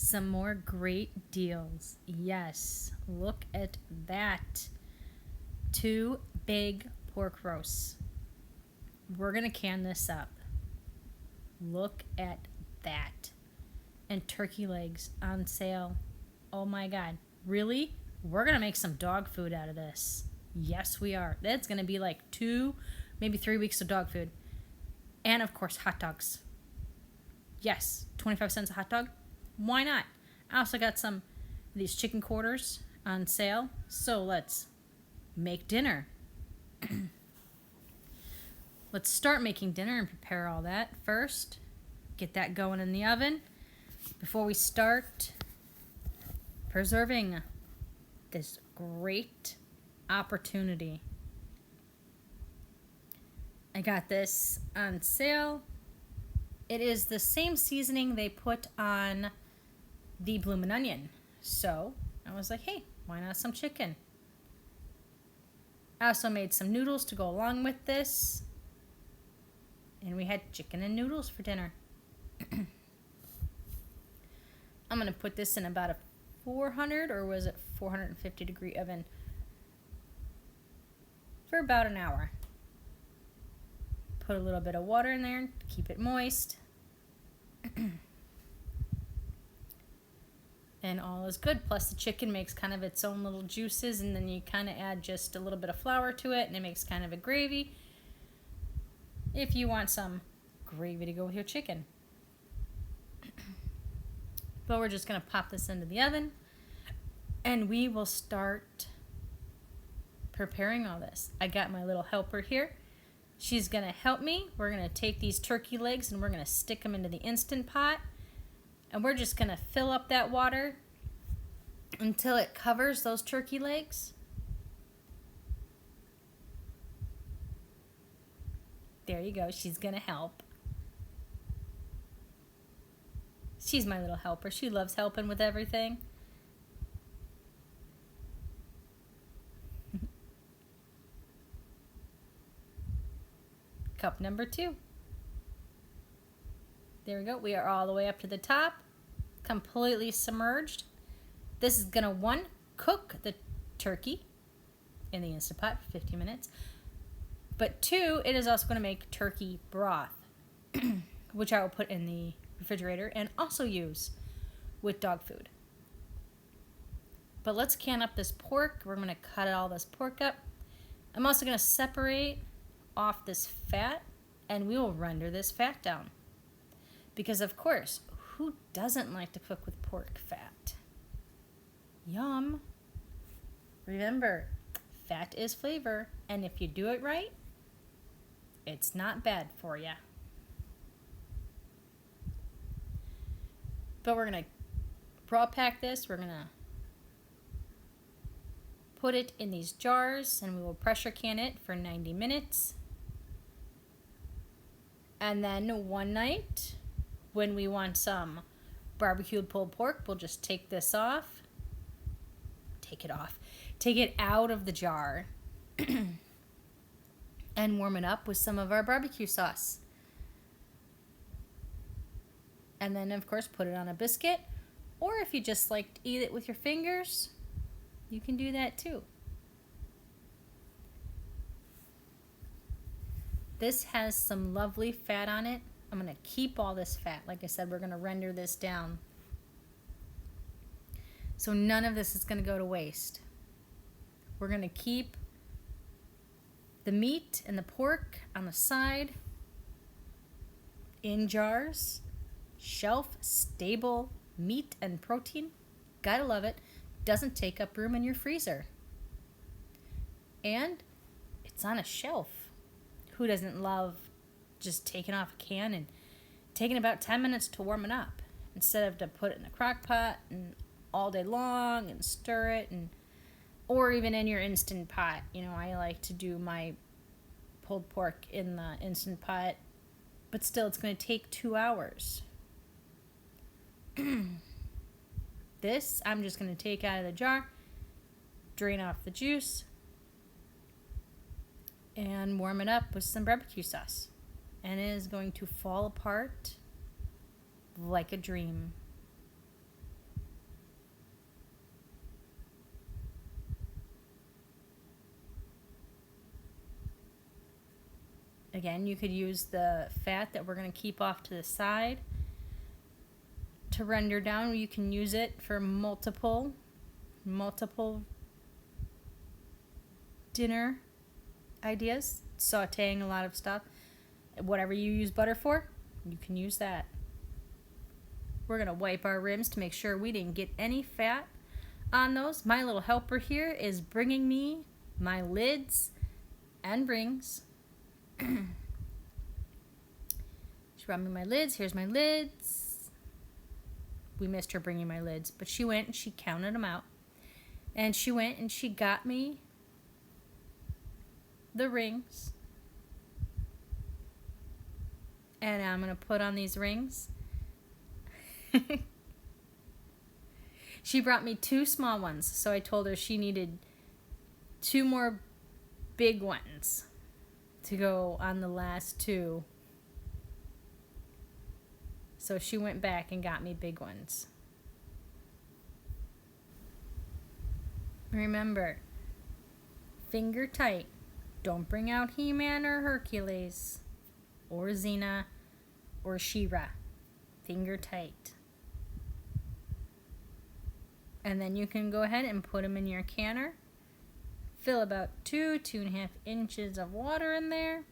Some more great deals. Yes, look at that. 2 big pork roasts. We're going to can this up. Look at that. And turkey legs on sale. Oh my God. Really? We're going to make some dog food out of this. Yes, we are. That's going to be like 2, maybe 3 weeks of dog food. And of course, hot dogs. Yes, 25 cents a hot dog. Why not? I also got some of these chicken quarters on sale. So let's make dinner. Let's start making dinner and prepare all that first. Get that going in the oven before we start preserving this great opportunity. I got this on sale. It is the same seasoning they put on the bloomin' onion. So I was like, hey, why not some chicken? I also made some noodles to go along with this. And we had chicken and noodles for dinner. I'm going to put this in about a 400 or was it 450 degree oven for about an hour. Put a little bit of water in there to keep it moist. And all is good. Plus the chicken makes kind of its own little juices, and then you kind of add just a little bit of flour to it and it makes kind of a gravy if you want some gravy to go with your chicken. But we're just going to pop this into the oven and we will start preparing all this. I got my little helper here. She's going to help me. We're going to take these turkey legs and we're going to stick them into the Instant Pot. And we're just going to fill up that water until it covers those turkey legs. There you go. She's going to help. She's my little helper. She loves helping with everything. Cup number 2. There we go. We are all the way up to the top, completely submerged. This is going to, 1, cook the turkey in the Instant Pot for 15 minutes. But 2, it is also going to make turkey broth, which I will put in the refrigerator and also use with dog food. But let's can up this pork. We're going to cut all this pork up. I'm also going to separate off this fat, and we will render this fat down. Because, of course, who doesn't like to cook with pork fat? Yum. Remember, fat is flavor, and if you do it right, it's not bad for you. But we're going to raw pack this. We're going to put it in these jars, and we will pressure can it for 90 minutes. And then one night, when we want some barbecued pulled pork, we'll just take this off. Take it out of the jar and warm it up with some of our barbecue sauce. And then, of course, put it on a biscuit. Or if you just like to eat it with your fingers, you can do that too. This has some lovely fat on it. I'm going to keep all this fat. Like I said, we're going to render this down. So none of this is going to go to waste. We're going to keep the meat and the pork on the side in jars. Shelf stable meat and protein. Gotta love it. Doesn't take up room in your freezer. And it's on a shelf. Who doesn't love just taking off a can and taking about 10 minutes to warm it up instead of to put it in a crock pot and all day long and stir it, and or even in your Instant Pot. You know, I like to do my pulled pork in the Instant Pot, but still it's going to take 2 hours. This I'm just going to take out of the jar, drain off the juice, and warm it up with some barbecue sauce. And it is going to fall apart like a dream. Again, you could use the fat that we're going to keep off to the side to render down. You can use it for multiple dinner ideas, sauteing a lot of stuff. Whatever you use butter for, you can use that. We're going to wipe our rims to make sure we didn't get any fat on those. My little helper here is bringing me my lids and rings. She brought me my lids. Here's my lids. We missed her bringing my lids, but she went and she counted them out. And she went and she got me the rings. And I'm going to put on these rings. She brought me 2 small ones, so I told her she needed 2 more big ones to go on the last 2. So she went back and got me big ones. Remember, finger tight. Don't bring out He-Man or Hercules or Xena or She-Ra. Finger tight. And then you can go ahead and put them in your canner. Fill about 2.5 inches of water in there.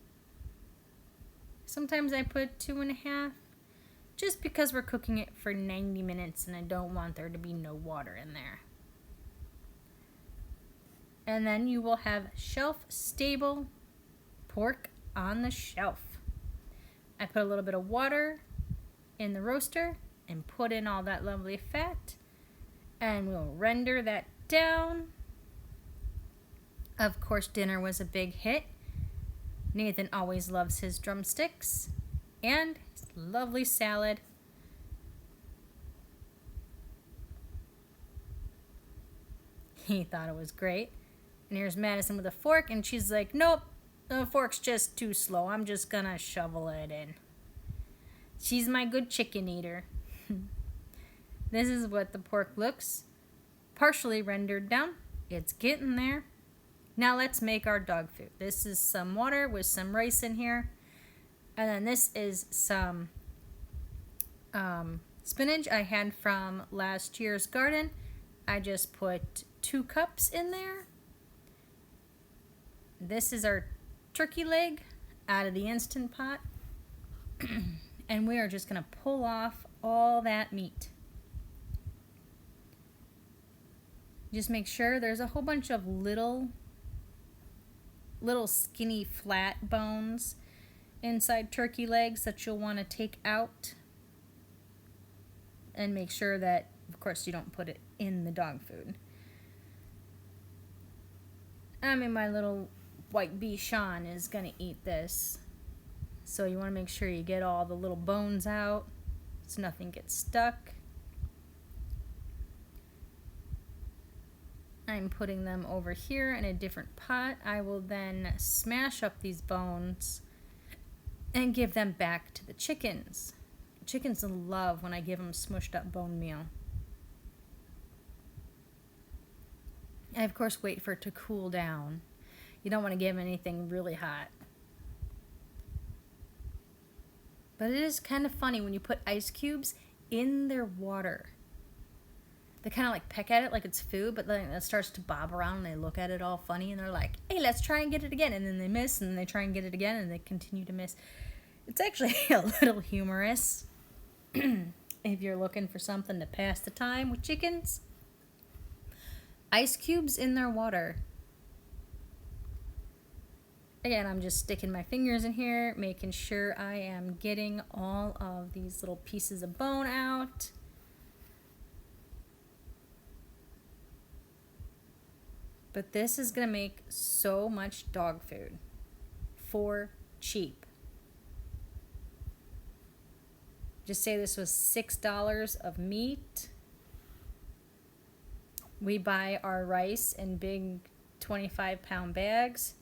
Sometimes I put 2.5, just because we're cooking it for 90 minutes and I don't want there to be no water in there. And then you will have shelf-stable pork on the shelf. I put a little bit of water in the roaster and put in all that lovely fat. And we'll render that down. Of course, dinner was a big hit. Nathan always loves his drumsticks and his lovely salad. He thought it was great. And here's Madison with a fork, and she's like, nope, the fork's just too slow. I'm just gonna shovel it in. She's my good chicken eater. This is what the pork looks. Partially rendered down. It's getting there. Now let's make our dog food. This is some water with some rice in here. And then this is some spinach I had from last year's garden. I just put 2 cups in there. This is our turkey leg out of the Instant Pot. And we are just going to pull off all that meat. Just make sure there's a whole bunch of little skinny flat bones inside turkey legs that you'll want to take out. And make sure that, of course, you don't put it in the dog food. I mean, my little white Bichon is going to eat this. So you want to make sure you get all the little bones out so nothing gets stuck. I'm putting them over here in a different pot. I will then smash up these bones and give them back to the chickens. Chickens love when I give them smushed up bone meal. I, of course, wait for it to cool down. You don't want to give them anything really hot. But it is kind of funny when you put ice cubes in their water. They kind of like peck at it like it's food, but then it starts to bob around and they look at it all funny and they're like, hey, let's try and get it again. And then they miss and they try and get it again and they continue to miss. It's actually a little humorous if you're looking for something to pass the time with chickens. Ice cubes in their water. Again, I'm just sticking my fingers in here, making sure I am getting all of these little pieces of bone out. But this is going to make so much dog food for cheap. Just say this was $6 of meat. We buy our rice in big 25-pound bags.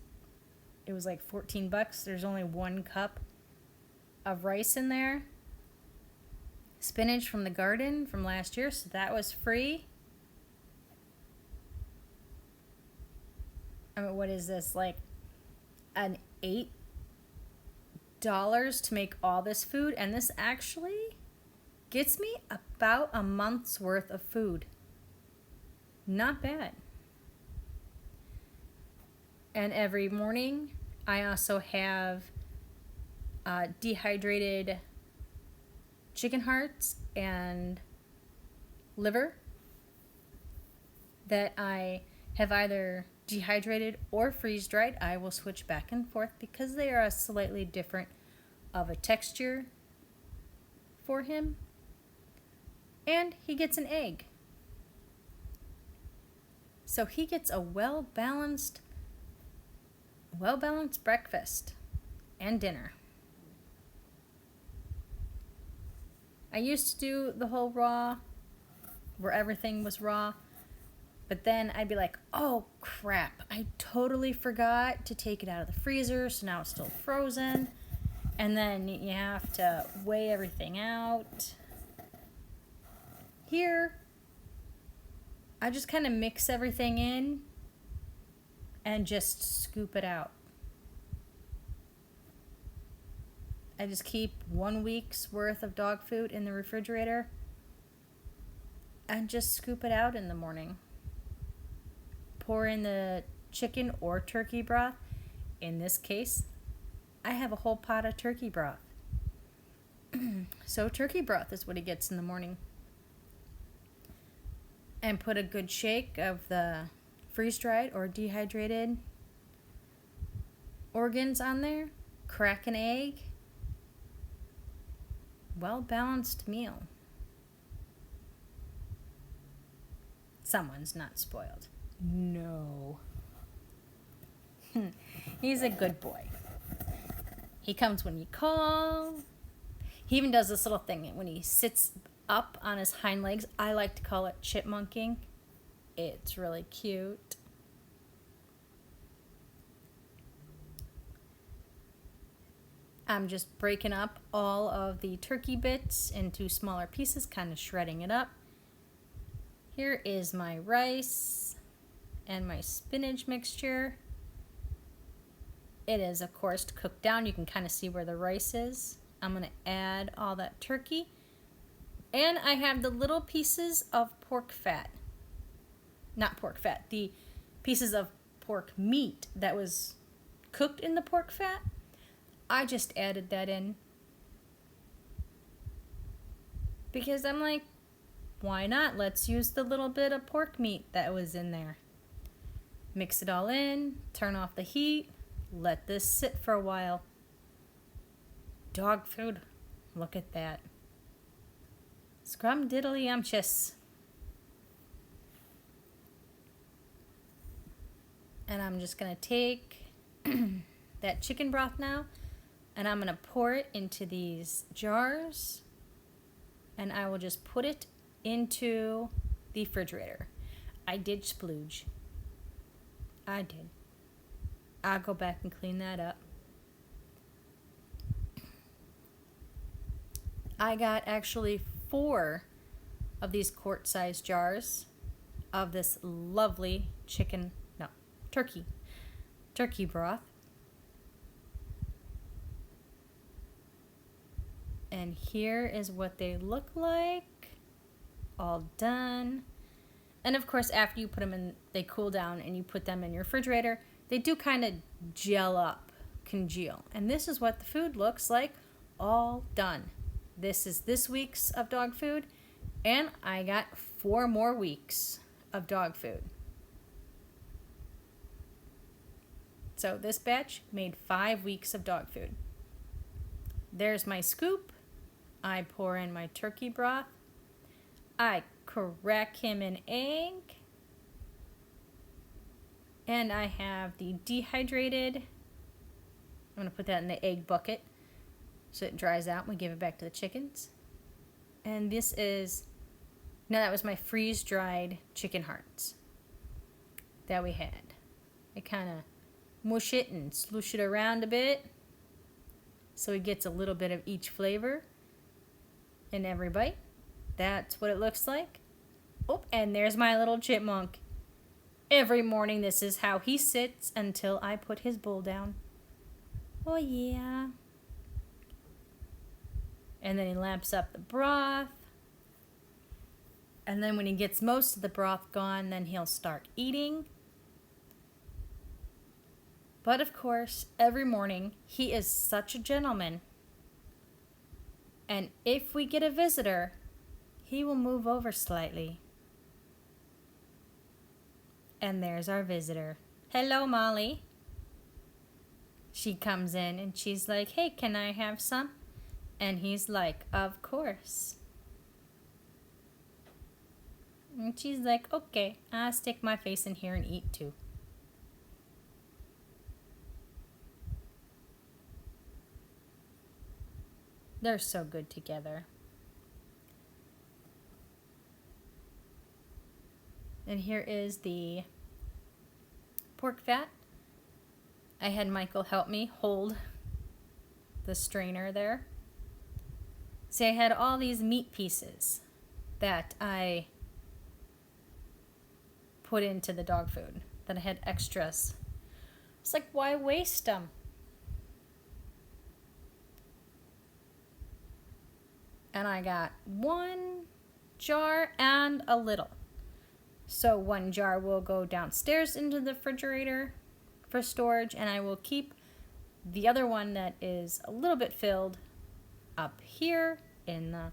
It was like $14. There's only 1 cup of rice in there. Spinach from the garden from last year, so that was free. I mean, what is this, like an 8 to make all this food, and this actually gets me about a month's worth of food. Not bad. And every morning, I also have dehydrated chicken hearts and liver that I have either dehydrated or freeze dried. I will switch back and forth because they are a slightly different of a texture for him. And he gets an egg. So he gets a well-balanced breakfast and dinner. I used to do the whole raw, where everything was raw, but then I'd be like, oh crap, I totally forgot to take it out of the freezer, so now it's still frozen, and then you have to weigh everything out. Here, I just kind of mix everything in and just scoop it out. I just keep 1 week's worth of dog food in the refrigerator and just scoop it out in the morning. Pour in the chicken or turkey broth. In this case, I have a whole pot of turkey broth. So turkey broth is what he gets in the morning. And put a good shake of the freeze-dried or dehydrated organs on there. Crack an egg. Well-balanced meal. Someone's not spoiled. No. He's a good boy. He comes when you call. He even does this little thing when he sits up on his hind legs. I like to call it chipmunking. It's really cute. I'm just breaking up all of the turkey bits into smaller pieces, kind of shredding it up. Here is my rice and my spinach mixture. It is, of course, cooked down. You can kind of see where the rice is. I'm going to add all that turkey. And I have the little pieces of pork fat. Not pork fat, the pieces of pork meat that was cooked in the pork fat. I just added that in because I'm like, why not? Let's use the little bit of pork meat that was in there. Mix it all in, turn off the heat, let this sit for a while. Dog food, look at that. Scrumdiddlyumptious. And I'm just going to take that chicken broth now, and I'm going to pour it into these jars, and I will just put it into the refrigerator. I did splooge. I did. I'll go back and clean that up. I got actually 4 of these quart-sized jars of this lovely turkey broth. And here is what they look like, all done. And of course, after you put them in, they cool down and you put them in your refrigerator, they do kind of gel up, congeal. And this is what the food looks like, all done. This is this week's of dog food, and I got 4 more weeks of dog food. So this batch made 5 weeks of dog food. There's my scoop. I pour in my turkey broth. I crack him an egg. And I have the dehydrated. I'm going to put that in the egg bucket so it dries out and we give it back to the chickens. And this is, now that was my freeze-dried chicken hearts that we had. I kind of mush it and sloosh it around a bit so it gets a little bit of each flavor in every bite. That's what it looks like. Oh, and there's my little chipmunk. Every morning this is how he sits until I put his bowl down. Oh yeah. And then he laps up the broth. And then when he gets most of the broth gone, then he'll start eating. But of course, every morning, he is such a gentleman. And if we get a visitor, he will move over slightly. And there's our visitor. Hello, Molly. She comes in and she's like, hey, can I have some? And he's like, of course. And she's like, okay, I'll stick my face in here and eat too. They're so good together. And here is the pork fat. I had Michael help me hold the strainer there. See, I had all these meat pieces that I put into the dog food, that I had extras. It's like, why waste them? And I got 1 jar and a little. So 1 jar will go downstairs into the refrigerator for storage, and I will keep the other one that is a little bit filled up here in the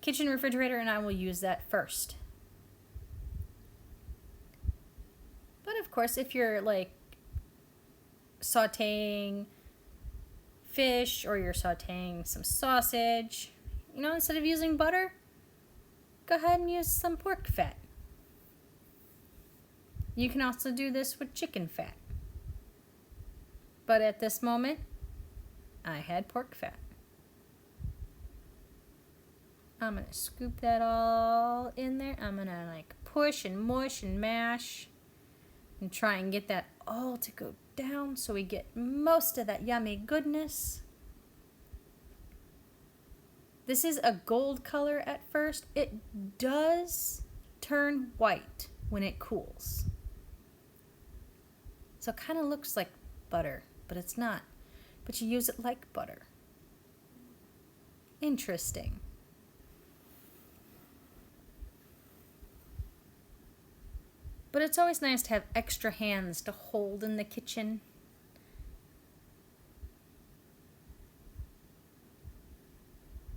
kitchen refrigerator, and I will use that first. But of course, if you're like sauteing fish or you're sauteing some sausage, instead of using butter, go ahead and use some pork fat. You can also do this with chicken fat. But at this moment, I had pork fat. I'm going to scoop that all in there. I'm going to push and mush and mash and try and get that all to go down so we get most of that yummy goodness. This is a gold color at first. It does turn white when it cools. So it kind of looks like butter, but it's not. But you use it like butter. Interesting. But it's always nice to have extra hands to hold in the kitchen.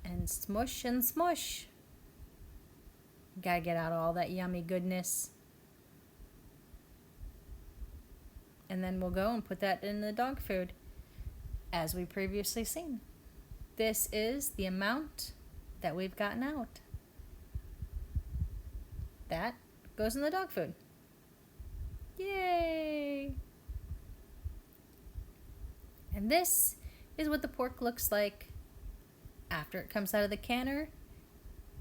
And smush and smush. Gotta get out all that yummy goodness. And then we'll go and put that in the dog food, as we previously seen. This is the amount that we've gotten out. That goes in the dog food. Yay! And this is what the pork looks like after it comes out of the canner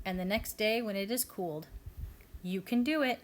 and the next day when it is cooled. You can do it.